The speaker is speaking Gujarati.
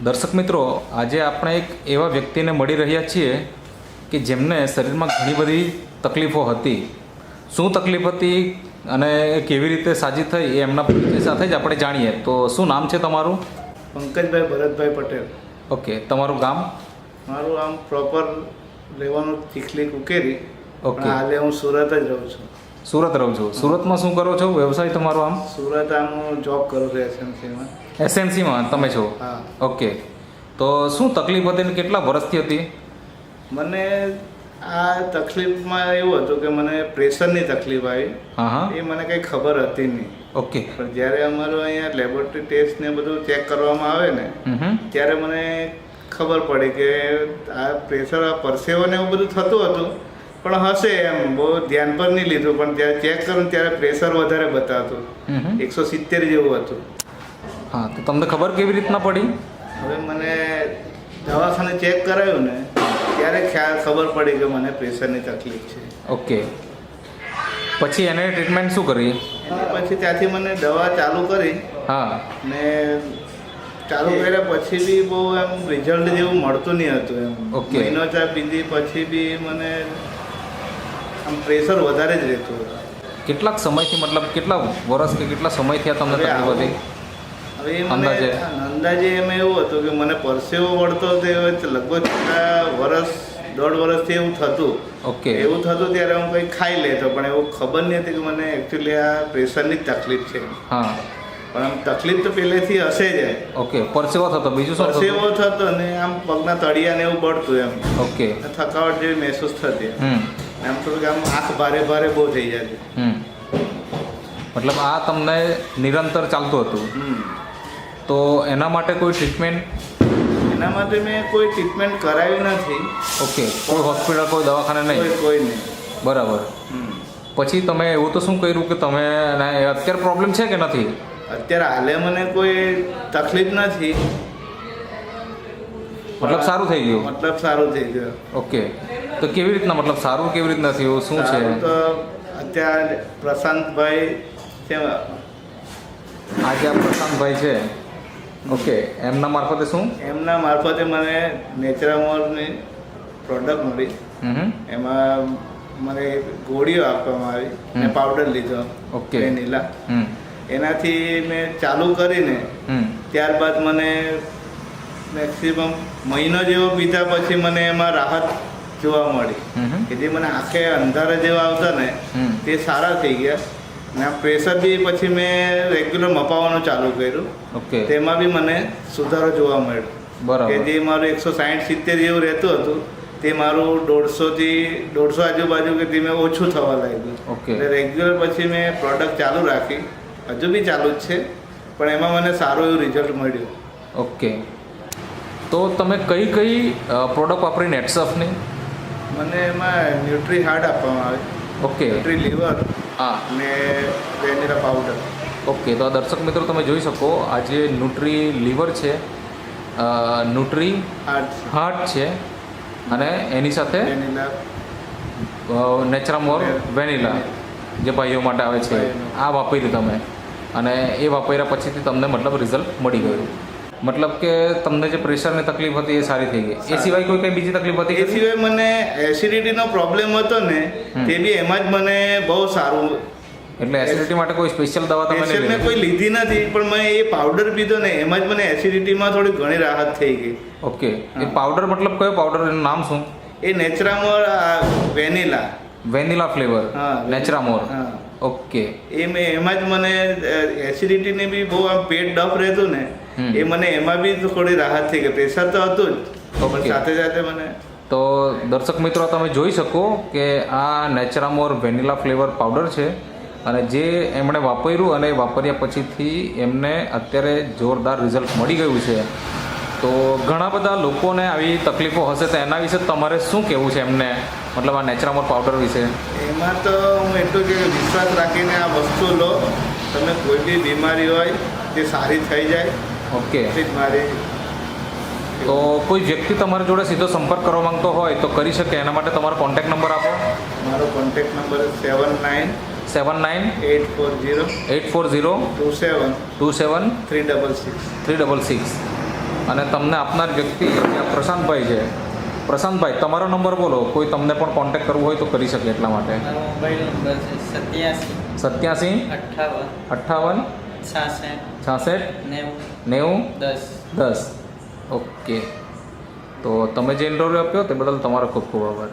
દર્શક મિત્રો, આજે આપણે એક એવા વ્યક્તિને મળી રહ્યા છીએ કે જેમને શરીરમાં ઘણી બધી તકલીફો હતી. શું તકલીફ હતી અને કેવી રીતે સાજી થઈ એ એમના પરિચય સાથે જ આપણે જાણીએ. તો શું નામ છે તમારું? પંકજભાઈ ભરતભાઈ પટેલ. ઓકે, તમારું ગામ? મારું આમ પ્રોપર લેવાનું ચીખલી કુકેરી. ઓકે, હાલે હું સુરત જ રહું છું. સુરત રહું છું. સુરતમાં શું કરો છો? વ્યવસાય તમારો? આમ સુરત આમ હું જોબ કરું છું એસએમસીમાં. એસએમસીમાં તમે છો? હા. ઓકે, તો શું તકલીફ હતી ને કેટલા વર્ષથી હતી? મને આ તકલીફમાં એવું હતું કે મને પ્રેશરની તકલીફ આવી. હા હા. એ મને કંઈ ખબર હતી નહીં. ઓકે. પણ જ્યારે અમારું અહીંયા લેબોરેટરી ટેસ્ટ ને બધું ચેક કરવામાં આવે ને ત્યારે મને ખબર પડી કે આ પ્રેશર, આ પરસેવો ને એવું બધું થતું હતું, પણ હશે એમ બહુ ધ્યાન પર નહીં લીધું. પણ જ્યારે ચેક કરું ત્યારે પ્રેશર વધારે બતાવતું, 170 જેવું હતું. હા, તો તમને ખબર કેવી રીતના પડી? હવે મને દવાખાને ચેક કરાયું ને ત્યારે ખબર પડી કે મને પ્રેશરની તકલીફ છે. ઓકે, પછી એને ટ્રીટમેન્ટ શું કરી? પછી ત્યાંથી મને દવા ચાલુ કરી. હા. ને ચાલુ કર્યા પછી બી બહુ એમ રિઝલ્ટ જેવું મળતું નહીં હતું એમ. ઓકે. મહિનો ચા પીધી પછી બી મને આમ પ્રેશર વધારે જ રહેતું હતું. કેટલાક સમયથી, મતલબ કેટલા વર્ષ કે કેટલા સમયથી આ તમને તકલીફ હતી? હવે એ મને અંદાજે એમ એવું હતું કે મને પરસેવો વળતો હતો લગભગ વર્ષ 1.5 વર્ષથી એવું થતું. ઓકે. એવું થતું ત્યારે હું કંઈ ખાઈ લેતો, પણ એવું ખબર નહીં હતી કે મને એકચ્યુઅલી આ પ્રેશરની જ તકલીફ છે. હા. પણ આમ તકલીફ તો પહેલેથી હશે જ. ઓકે, પરસેવો થતો, બીજું શું? પરસેવો થતો ને આમ પગના તળિયા ને એવું બળતું એમ. ઓકે. થકાવટ જેવી મહેસૂસ થતી. આમ થોડુંક આમ આંખ ભારે ભારે બહુ થઈ જતી. મતલબ આ તમને નિરંતર ચાલતું હતું? તો એના માટે કોઈ ટ્રીટમેન્ટ? એના માટે મેં કોઈ ટ્રીટમેન્ટ કરાવી નથી. ઓકે, કોઈ હોસ્પિટલ, કોઈ દવાખાને નહીં? કોઈ નહીં. બરાબર. પછી તમે એવું તો શું કર્યું કે તમે અત્યારે પ્રોબ્લેમ છે કે નથી? અત્યારે હાલે મને કોઈ તકલીફ નથી. મતલબ સારું થઈ ગયું? મતલબ સારું થઈ ગયું. ઓકે, તો કેવી રીતના, મતલબ સારું કેવી રીતના થયું, શું છે? તો અત્યારે પ્રશાંતભાઈ છે, આજે આ પ્રશાંતભાઈ છે. ઓકે, એમના મારફતે શું? એમના મારફતે મને નેચરામોરની પ્રોડક્ટ મળી. એમાં મને ગોળીઓ આપવામાં આવી ને પાવડર લીધો. ઓકે. વેનીલા. એનાથી મેં ચાલુ કરીને ત્યારબાદ મને મેક્સિમમ મહિનો જેવો પીધા પછી મને એમાં રાહત જોવા મળી કે જે મને આંખે અંધારા જેવા આવતા ને તે સારા થઈ ગયા. ને આ પ્રેશર બી પછી મેં રેગ્યુલર મપાવવાનું ચાલુ કર્યું. ઓકે. તેમાં બી મને સુધારો જોવા મળ્યો. બરાબર. કે જે મારું 160-70 જેવું રહેતું હતું તે મારું 150 આજુબાજુ કે તે મેં ઓછું થવા લાગ્યું. ઓકે. એટલે રેગ્યુલર પછી મેં પ્રોડક્ટ ચાલુ રાખી. હજુ બી ચાલુ જ છે, પણ એમાં મને સારું એવું રિઝલ્ટ મળ્યું. ઓકે, તો તમે કઈ કઈ પ્રોડક્ટ વાપરી નેટસફની? મને એમાં ન્યુટ્રી હાર્ટ આપવામાં આવે. ઓકે. Nutri liver. હા. ને વેનીલા પાવડર. ઓકે, તો આ દર્શક મિત્રો તમે જોઈ શકો, આ જે ન્યુટ્રી લીવર છે, ન્યુટ્રી હાર્ટ છે, અને એની સાથે વેનીલા નેચરામોર વેનીલા જે ભાઈઓ માટે આવે છે, આ વાપર્યું તમે, અને એ વાપર્યા પછીથી તમને મતલબ રિઝલ્ટ મળી ગયું. મતલબ કે તમને જે પ્રેશરની તકલીફ હતી એ સારી થઈ ગઈ. એ સિવાય કોઈ કઈ બીજી તકલીફ હતી? એ સિવાય મને એસિડિટીનો પ્રોબ્લેમ હતો ને તે બી એમાં જ મને બહુ સારું. એટલે એસિડિટી માટે કોઈ સ્પેશિયલ દવા તમે મેં કોઈ લીધી નથી, પણ મેં એ પાવડર પીધો ને એમાં જ મને એસિડિટીમાં થોડી ઘણી રાહત થઈ ગઈ. ઓકે. એ પાવડર મતલબ કયો પાવડર, એનું નામ શું? એ નેચરામોર વેનીલા. Vanilla flavour. હા, નેચરામોર. હા. ઓકે. એ મેં એમાં જ મને એસિડિટીને બી બહુ આમ પેટ ડફ રહેતું ને એ મને એમાં બી થોડી રાહત થઈ ગઈ. પ્રેશર તો હતું જ, પણ સાથે સાથે મને. તો દર્શક મિત્રો તમે જોઈ શકો કે આ નેચરામોર વેનીલા ફ્લેવર પાવડર છે, અને જે એમણે વાપર્યું અને વાપર્યા પછીથી એમને અત્યારે જોરદાર રિઝલ્ટ મળી ગયું છે. તો ઘણા બધા લોકોને આવી તકલીફો હશે, તો એના વિશે તમારે શું કહેવું છે એમને, મતલબ આ નેચરામોર પાવડર વિશે? એમાં તો હું એટલું કે વિશ્વાસ રાખીને આ વસ્તુ લો. તમે કોઈ બી બીમારી હોય તે સારી થઈ જાય. ઓકે. મારી તો કોઈ વ્યક્તિ તમારી જોડે સીધો સંપર્ક કરવા માંગતો હોય તો કરી શકે. એના માટે તમારો કોન્ટેક્ટ નંબર આપો. મારો કોન્ટેક્ટ નંબર 79 840 27 27 27 366. 366. અને તમને આપનાર વ્યક્તિ આ પ્રશાંતભાઈ છે. પ્રશાંતભાઈ, તમારો નંબર બોલો, કોઈ તમને પણ કોન્ટેક્ટ કરવું હોય તો કરી શકે એટલા માટે. મારો મોબાઈલ નંબર છે 87 58 66 90 10. ઓકે, તો તમે જે ઇન્ટરવ્યૂ આપ્યો તે બદલ તમારો ખૂબ ખૂબ આભાર.